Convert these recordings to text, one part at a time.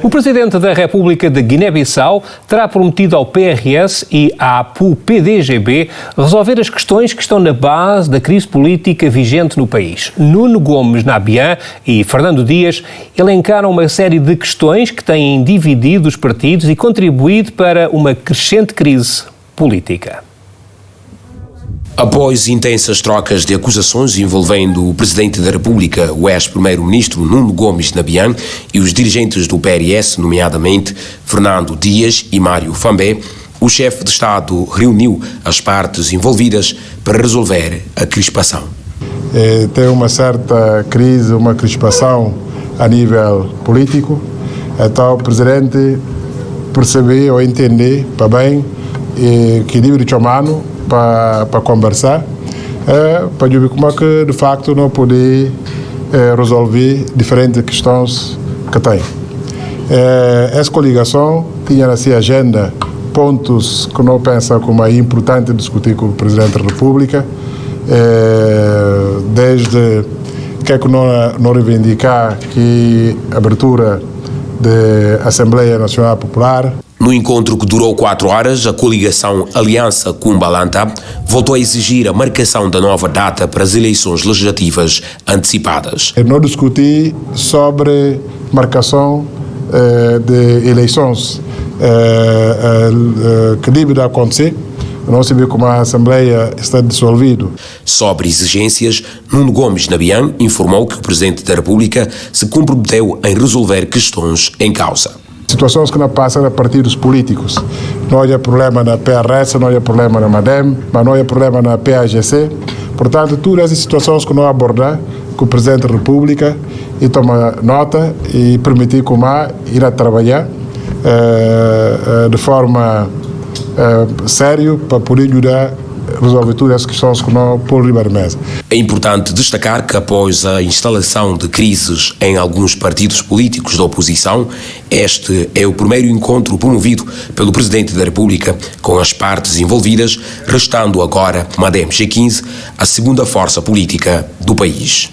O Presidente da República de Guiné-Bissau terá prometido ao PRS e à APU-PDGB resolver as questões que estão na base da crise política vigente no país. Nuno Gomes Nabian e Fernando Dias elencaram uma série de questões que têm dividido os partidos e contribuído para uma crescente crise política. Após intensas trocas de acusações envolvendo o Presidente da República, o ex-primeiro-ministro Nuno Gomes Nabian e os dirigentes do PRS, nomeadamente Fernando Dias e Mário Fambé, o chefe de Estado reuniu as partes envolvidas para resolver a crispação. Tem uma certa crise, uma crispação a nível político, então o Presidente percebeu ou entender para bem que equilíbrio humano para conversar, para ver como é que de facto não poder resolver diferentes questões que tem. Essa coligação tinha na sua agenda pontos que não pensa como é importante discutir com o Presidente da República, desde que não reivindicar que a abertura da Assembleia Nacional Popular. No encontro que durou 4 horas, a coligação Aliança Cumbalanta voltou a exigir a marcação da nova data para as eleições legislativas antecipadas. Não discuti sobre marcação de eleições que deve acontecer. Não se vê como a Assembleia está dissolvida. Sobre exigências, Nuno Gomes Nabian informou que o Presidente da República se comprometeu em resolver questões em causa. Situações que não passam a partidos políticos. Não há problema na PRS, não há problema na MADEM, mas não há problema na PAGC. Portanto, todas as situações que não abordar com o Presidente da República e toma nota e permitir como ir a trabalhar de forma séria para poder ajudar a resolver todas as questões que não por mesa. É importante destacar que após a instalação de crises em alguns partidos políticos da oposição, este é o primeiro encontro promovido pelo Presidente da República com as partes envolvidas, restando agora MADEM G15 a segunda força política do país.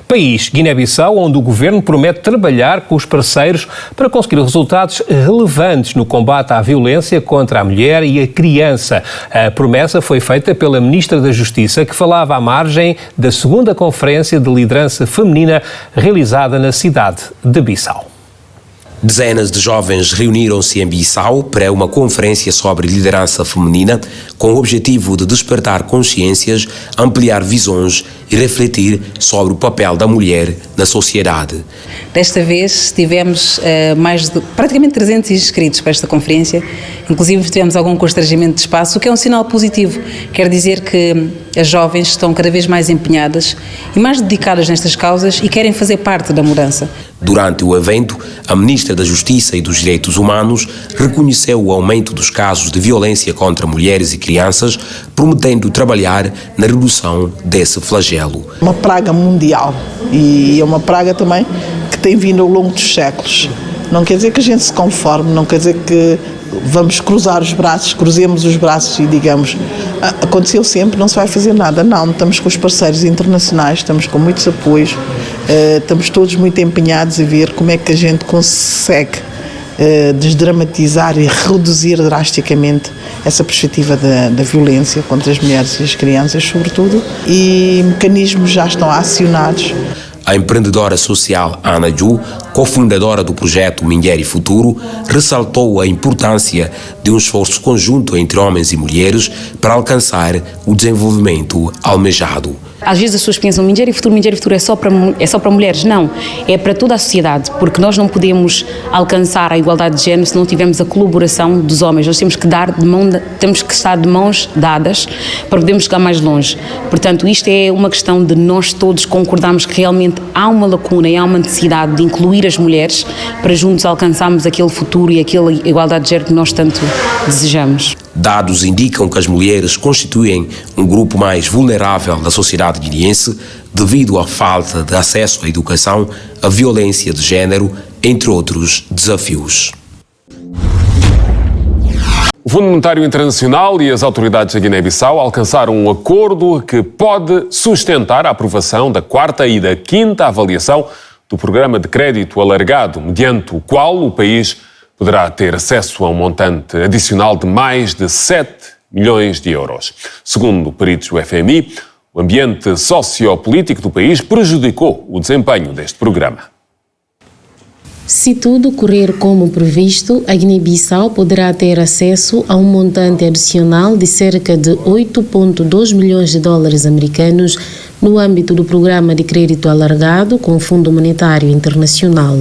País, Guiné-Bissau, onde o governo promete trabalhar com os parceiros para conseguir resultados relevantes no combate à violência contra a mulher e a criança. A promessa foi feita pela Ministra da Justiça, que falava à margem da segunda Conferência de Liderança Feminina realizada na cidade de Bissau. Dezenas de jovens reuniram-se em Bissau para uma conferência sobre liderança feminina com o objetivo de despertar consciências, ampliar visões e refletir sobre o papel da mulher na sociedade. Desta vez tivemos praticamente 300 inscritos para esta conferência, inclusive tivemos algum constrangimento de espaço, o que é um sinal positivo. Quer dizer que as jovens estão cada vez mais empenhadas e mais dedicadas nestas causas e querem fazer parte da mudança. Durante o evento, a Ministra da Justiça e dos Direitos Humanos reconheceu o aumento dos casos de violência contra mulheres e crianças, prometendo trabalhar na redução desse flagelo. Uma praga mundial e é uma praga também que tem vindo ao longo dos séculos. Não quer dizer que a gente se conforme, não quer dizer que vamos cruzar os braços, cruzemos os braços e digamos, aconteceu sempre, não se vai fazer nada. Não, estamos com os parceiros internacionais, estamos com muitos apoios, estamos todos muito empenhados a ver como é que a gente consegue desdramatizar e reduzir drasticamente essa perspectiva da violência contra as mulheres e as crianças, sobretudo, e mecanismos já estão acionados. A empreendedora social Ana Ju, cofundadora do projeto Mulher e Futuro, ressaltou a importância de um esforço conjunto entre homens e mulheres para alcançar o desenvolvimento almejado. Às vezes as pessoas pensam Mulher e Futuro é só para mulheres. Não, é para toda a sociedade, porque nós não podemos alcançar a igualdade de género se não tivermos a colaboração dos homens. Nós temos que estar de mãos dadas para podermos chegar mais longe. Portanto, isto é uma questão de nós todos concordarmos que realmente há uma lacuna e há uma necessidade de incluir as mulheres para juntos alcançarmos aquele futuro e aquela igualdade de género que nós tanto desejamos. Dados indicam que as mulheres constituem um grupo mais vulnerável da sociedade guineense devido à falta de acesso à educação, à violência de género, entre outros desafios. O Fundo Monetário Internacional e as autoridades da Guiné-Bissau alcançaram um acordo que pode sustentar a aprovação da 4ª e da 5ª avaliação do Programa de Crédito Alargado, mediante o qual o país poderá ter acesso a um montante adicional de mais de 7 milhões de euros. Segundo peritos do FMI, o ambiente sociopolítico do país prejudicou o desempenho deste programa. Se tudo correr como previsto, a Guiné-Bissau poderá ter acesso a um montante adicional de cerca de 8,2 milhões de dólares americanos no âmbito do Programa de Crédito Alargado com o Fundo Monetário Internacional.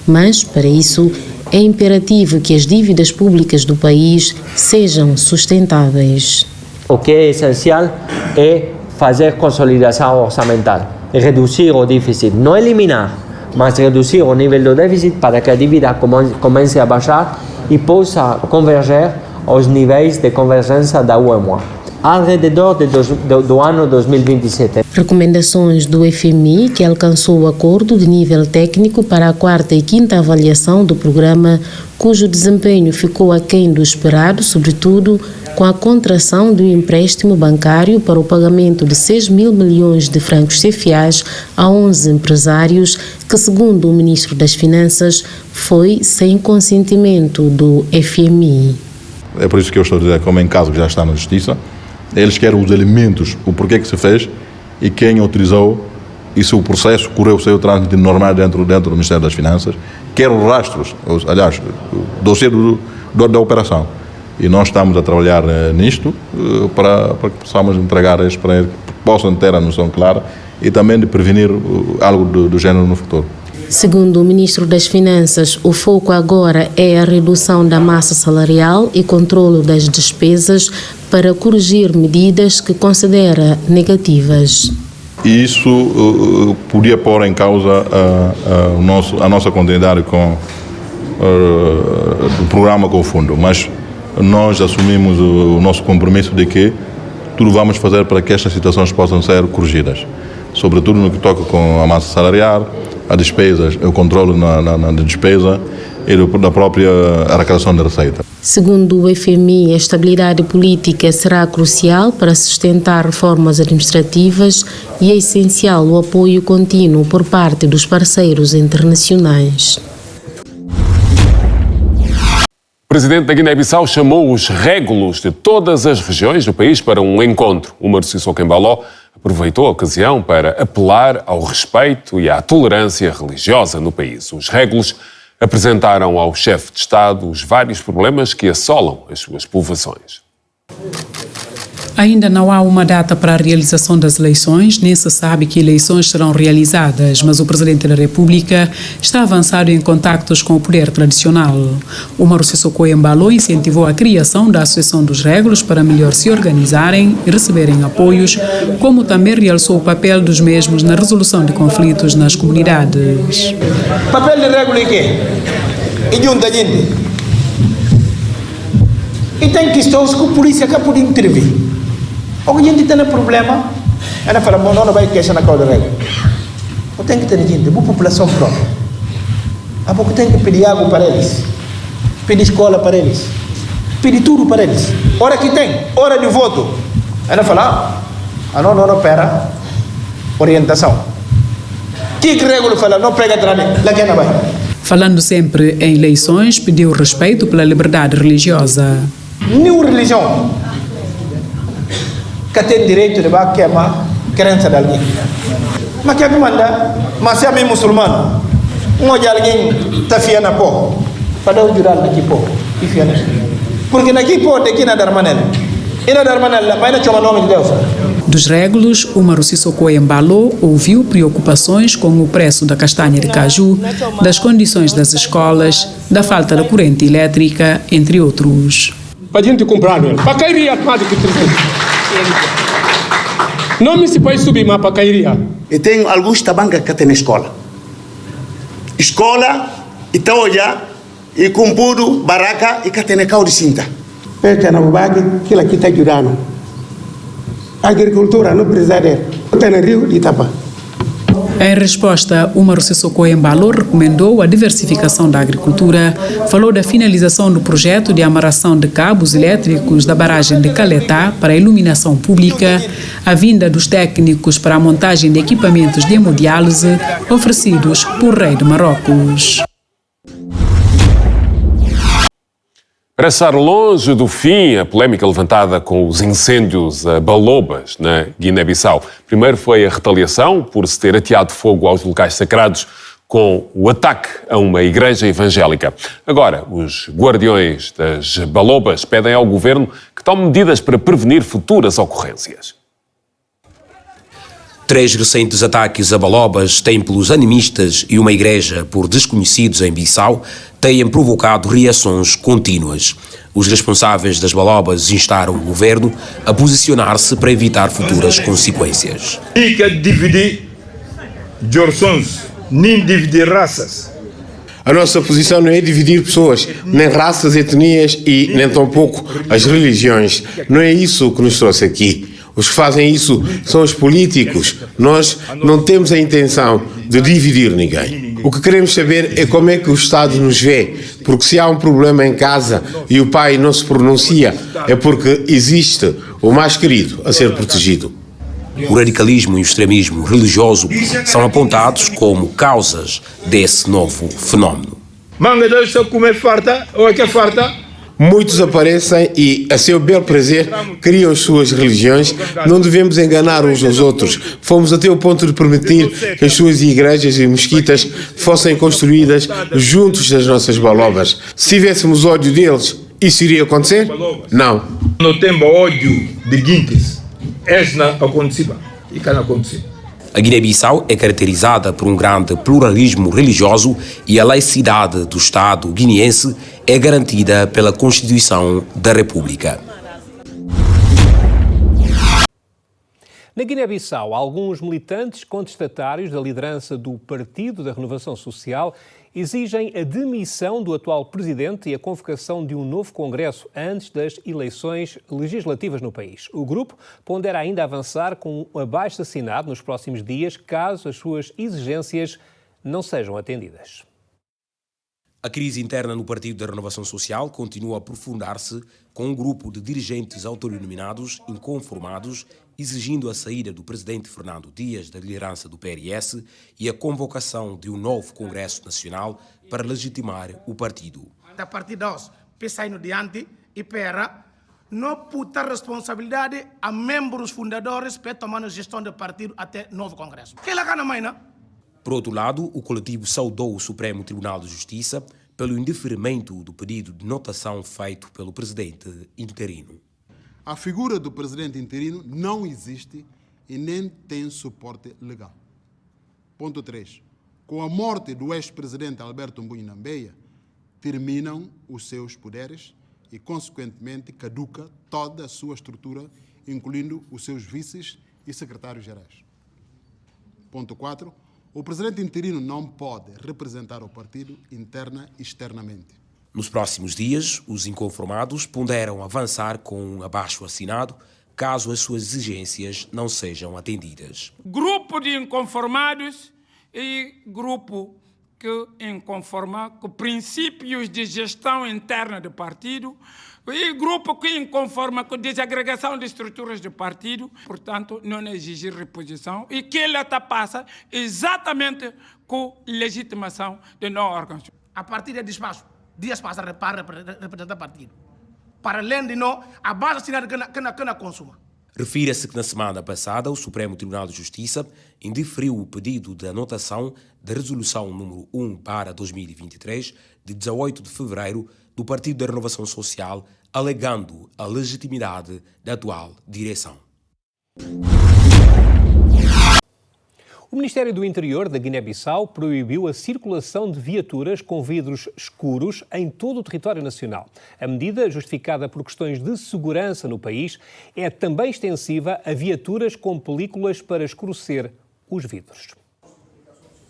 Mas, para isso, é imperativo que as dívidas públicas do país sejam sustentáveis. O que é essencial é fazer consolidação orçamental, reduzir o déficit, não eliminar, mas reduzir o nível do déficit para que a dívida comece a baixar e possa converger aos níveis de convergência da UEMOA, ao redor do ano 2027. Recomendações do FMI, que alcançou o acordo de nível técnico para a 4ª e 5ª avaliação do programa, cujo desempenho ficou aquém do esperado, sobretudo com a contração do empréstimo bancário para o pagamento de 6 mil milhões de francos CFAs a 11 empresários, que, segundo o Ministro das Finanças, foi sem consentimento do FMI. É por isso que eu estou a dizer, como em caso que já está na Justiça, eles querem os elementos, o porquê que se fez e quem autorizou, e se o processo correu o seu trânsito normal dentro do Ministério das Finanças, quer os rastros, aliás, o dossiê da operação. E nós estamos a trabalhar nisto para que possamos entregar a eles, para que possam ter a noção clara e também de prevenir algo do género no futuro. Segundo o Ministro das Finanças, o foco agora é a redução da massa salarial e controlo das despesas para corrigir medidas que considera negativas. E isso podia pôr em causa a nossa continuidade com o programa com o fundo, mas nós assumimos o nosso compromisso de que tudo vamos fazer para que estas situações possam ser corrigidas, sobretudo no que toca com a massa salarial, as despesas, o controle na despesa e da própria arrecadação da receita. Segundo o FMI, a estabilidade política será crucial para sustentar reformas administrativas e é essencial o apoio contínuo por parte dos parceiros internacionais. O presidente da Guiné-Bissau chamou os régulos de todas as regiões do país para um encontro. Umaro Sissoko Embaló aproveitou a ocasião para apelar ao respeito e à tolerância religiosa no país. Os régulos apresentaram ao chefe de Estado os vários problemas que assolam as suas povoações. Ainda não há uma data para a realização das eleições, nem se sabe que eleições serão realizadas, mas o Presidente da República está avançado em contactos com o poder tradicional. Umaro Sissoko Embaló incentivou a criação da Associação dos Régulos para melhor se organizarem e receberem apoios, como também realçou o papel dos mesmos na resolução de conflitos nas comunidades. O papel de régulo é quê? E junta gente. E tem questões que a polícia cá pode intervir. Ou a gente tem um problema, ela fala, bom, não vai queixar na causa da regra. Ou tem que ter gente, boa população própria. A pouco tem que pedir água para eles, pedir escola para eles, pedir tudo para eles. Hora que tem, hora de voto. Ela fala, não, pera, orientação. Que regra fala, não pega atrás, lá que ela vai. Falando sempre em eleições, pediu respeito pela liberdade religiosa. Nenhuma religião que tem direito de queimar a crença de alguém. Mas que manda, mas se é meio muçulmano, de alguém está fiando a pó, para dar o jurar daqui pó, e fiando. Porque daqui pó tem que ir na Darmanela. E na Darmanela, mas não chama o nome de Deus. Dos régulos, Umaro Sissoko Embaló ouviu preocupações com o preço da castanha de caju, das condições das escolas, da falta de corrente elétrica, entre outros. Para a gente comprar, para cair mais do que 300. Não me se pode subir mais para cair. E tem alguns tabancas que tem na escola. Escola, Itaoja, e Cumpudo, Baraca e Catenecau de Cinta. Perca na Bubag, aquilo aqui está ajudando. A agricultura não precisa dele. Está no rio de Itapa. Em resposta, Umaru Sissoko Embalo recomendou a diversificação da agricultura, falou da finalização do projeto de amarração de cabos elétricos da barragem de Caletá para a iluminação pública, a vinda dos técnicos para a montagem de equipamentos de hemodiálise oferecidos por Rei de Marrocos. Para estar longe do fim, a polémica levantada com os incêndios a Balobas, na Guiné-Bissau. Primeiro foi a retaliação por se ter ateado fogo aos locais sagrados com o ataque a uma igreja evangélica. Agora, os guardiões das Balobas pedem ao governo que tome medidas para prevenir futuras ocorrências. 3 recentes ataques a balobas, templos animistas e uma igreja por desconhecidos em Bissau têm provocado reações contínuas. Os responsáveis das balobas instaram o governo a posicionar-se para evitar futuras consequências. Nem quer dividir gerações, nem dividir raças. A nossa posição não é dividir pessoas, nem raças, etnias e nem tampouco as religiões. Não é isso que nos trouxe aqui. Os que fazem isso são os políticos. Nós não temos a intenção de dividir ninguém. O que queremos saber é como é que o Estado nos vê, porque se há um problema em casa e o pai não se pronuncia, é porque existe o mais querido a ser protegido. O radicalismo e o extremismo religioso são apontados como causas desse novo fenómeno. Manga de só comer farta, ou é que é farta? Muitos aparecem e, a seu bel prazer, criam as suas religiões. Não devemos enganar uns aos outros. Fomos até o ponto de permitir que as suas igrejas e mesquitas fossem construídas juntos das nossas balobas. Se tivéssemos ódio deles, isso iria acontecer? Não. Não temos ódio de guintes. Isso não aconteceu. E não aconteceu. A Guiné-Bissau é caracterizada por um grande pluralismo religioso e a laicidade do Estado guineense é garantida pela Constituição da República. Na Guiné-Bissau, alguns militantes contestatários da liderança do Partido da Renovação Social exigem a demissão do atual presidente e a convocação de um novo congresso antes das eleições legislativas no país. O grupo pondera ainda avançar com um abaixo-assinado nos próximos dias, caso as suas exigências não sejam atendidas. A crise interna no Partido da Renovação Social continua a aprofundar-se, com um grupo de dirigentes autodenominados inconformados exigindo a saída do presidente Fernando Dias da liderança do PRS e a convocação de um novo Congresso Nacional para legitimar o partido. A partir de nós, pensar no diante e para não puta responsabilidade a membros fundadores para tomar a gestão do partido até novo Congresso. Que lá na mãe, não? Por outro lado, o coletivo saudou o Supremo Tribunal de Justiça pelo indeferimento do pedido de notação feito pelo presidente interino. A figura do presidente interino não existe e nem tem suporte legal. Ponto 3. Com a morte do ex-presidente Alberto Mbunho Nambeia, terminam os seus poderes e, consequentemente, caduca toda a sua estrutura, incluindo os seus vices e secretários-gerais. Ponto 4. O presidente interino não pode representar o partido interna e externamente. Nos próximos dias, os inconformados ponderam avançar com um abaixo-assinado, caso as suas exigências não sejam atendidas. Grupo de inconformados e grupo que inconforma com princípios de gestão interna do partido e grupo que inconforma com desagregação de estruturas do partido, portanto, não exigir reposição e que ela passa exatamente com legitimação de não órgãos. A partir de despacho, dias passa para representar o partido. Para além de não, a base assinada que não consuma. Refira-se que na semana passada o Supremo Tribunal de Justiça indeferiu o pedido de anotação da Resolução número 1/2023, de 18 de fevereiro, do Partido da Renovação Social, alegando a legitimidade da atual direção. O Ministério do Interior da Guiné-Bissau proibiu a circulação de viaturas com vidros escuros em todo o território nacional. A medida, justificada por questões de segurança no país, é também extensiva a viaturas com películas para escurecer os vidros.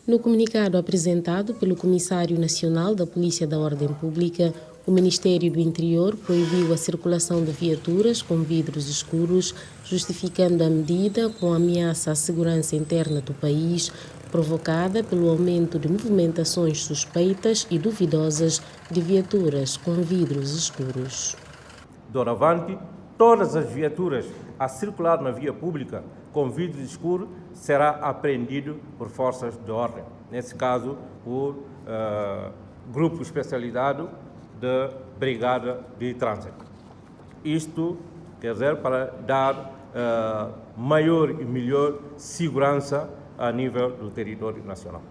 No comunicado apresentado pelo Comissário Nacional da Polícia da Ordem Pública, o Ministério do Interior proibiu a circulação de viaturas com vidros escuros, justificando a medida com ameaça à segurança interna do país, provocada pelo aumento de movimentações suspeitas e duvidosas de viaturas com vidros escuros. Doravante, todas as viaturas a circular na via pública com vidro escuro será apreendido por forças de ordem, nesse caso por grupo especializado de Brigada de Trânsito. Isto quer dizer para dar maior e melhor segurança a nível do território nacional.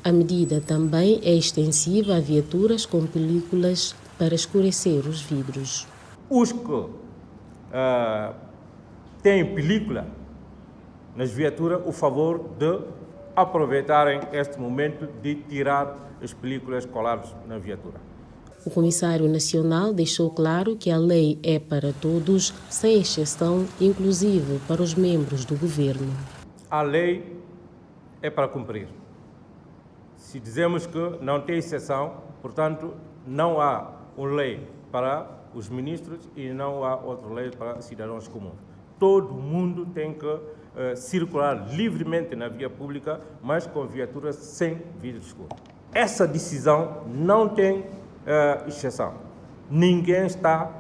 A medida também é extensiva a viaturas com películas para escurecer os vidros. Os que têm película nas viaturas, o favor de aproveitarem este momento de tirar as películas coladas na viatura. O Comissário Nacional deixou claro que a lei é para todos, sem exceção, inclusive para os membros do governo. A lei é para cumprir. Se dizemos que não tem exceção, portanto, não há uma lei para os ministros e não há outra lei para cidadãos comuns. Todo mundo tem que circular livremente na via pública, mas com viaturas sem vidro escuro. Essa decisão não tem exceção. Ninguém está,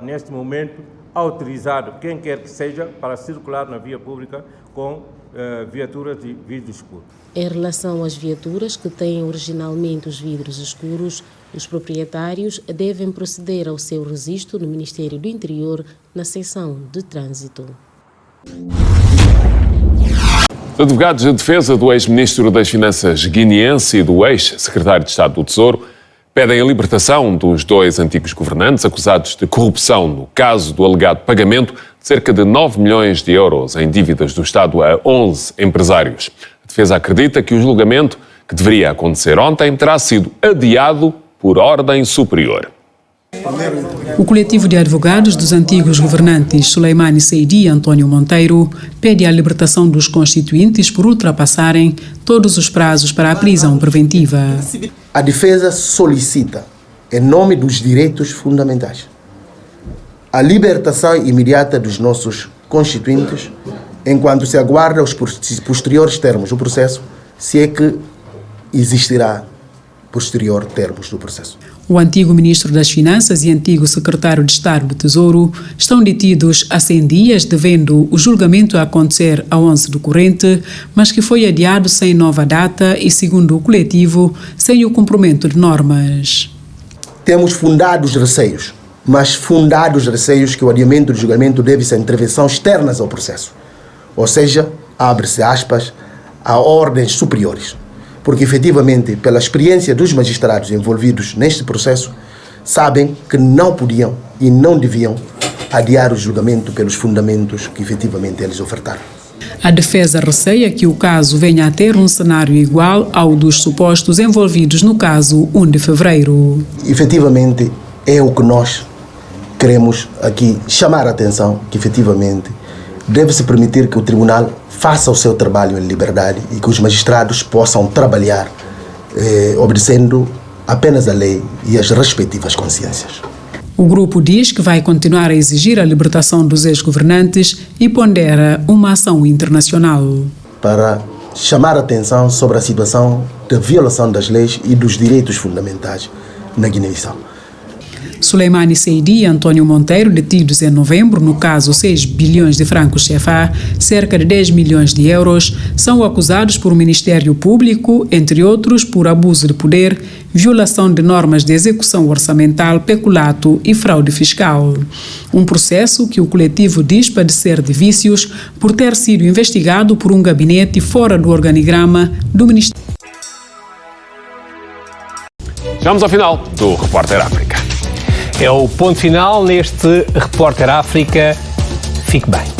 neste momento, autorizado, quem quer que seja, para circular na via pública com viaturas de vidro escuro. Em relação às viaturas que têm originalmente os vidros escuros, os proprietários devem proceder ao seu registro no Ministério do Interior, na seção de trânsito. Os advogados de defesa do ex-ministro das Finanças guineense e do ex-secretário de Estado do Tesouro pedem a libertação dos dois antigos governantes acusados de corrupção no caso do alegado pagamento de cerca de 9 milhões de euros em dívidas do Estado a 11 empresários. A defesa acredita que o julgamento, que deveria acontecer ontem, terá sido adiado por ordem superior. O coletivo de advogados dos antigos governantes Suleimani Seidi e António Monteiro pede a libertação dos constituintes por ultrapassarem todos os prazos para a prisão preventiva. A defesa solicita, em nome dos direitos fundamentais, a libertação imediata dos nossos constituintes, enquanto se aguarda os posteriores termos do processo, se é que existirá posterior termos do processo. O antigo ministro das Finanças e antigo secretário de Estado do Tesouro estão detidos há 100 dias, devendo o julgamento acontecer a 11 do corrente, mas que foi adiado sem nova data e, segundo o coletivo, sem o cumprimento de normas. Temos fundados receios, mas fundados receios que o adiamento do julgamento deve-se a intervenção externas ao processo. Ou seja, abre-se aspas, a ordens superiores. Porque, efetivamente, pela experiência dos magistrados envolvidos neste processo, sabem que não podiam e não deviam adiar o julgamento pelos fundamentos que, efetivamente, eles ofertaram. A defesa receia que o caso venha a ter um cenário igual ao dos supostos envolvidos no caso 1 de fevereiro. Efetivamente, é o que nós queremos aqui chamar a atenção, que, efetivamente, deve-se permitir que o tribunal faça o seu trabalho em liberdade e que os magistrados possam trabalhar obedecendo apenas a lei e as respectivas consciências. O grupo diz que vai continuar a exigir a libertação dos ex-governantes e pondera uma ação internacional. Para chamar a atenção sobre a situação de violação das leis e dos direitos fundamentais na Guiné-Bissau. Suleimani Seidi e António Monteiro, detidos em novembro, no caso 6 bilhões de francos CFA, cerca de 10 milhões de euros, são acusados por o Ministério Público, entre outros, por abuso de poder, violação de normas de execução orçamental, peculato e fraude fiscal. Um processo que o coletivo diz padecer de vícios por ter sido investigado por um gabinete fora do organigrama do Ministério. Chegamos ao final do Repórter África. É o ponto final neste Repórter África. Fique bem.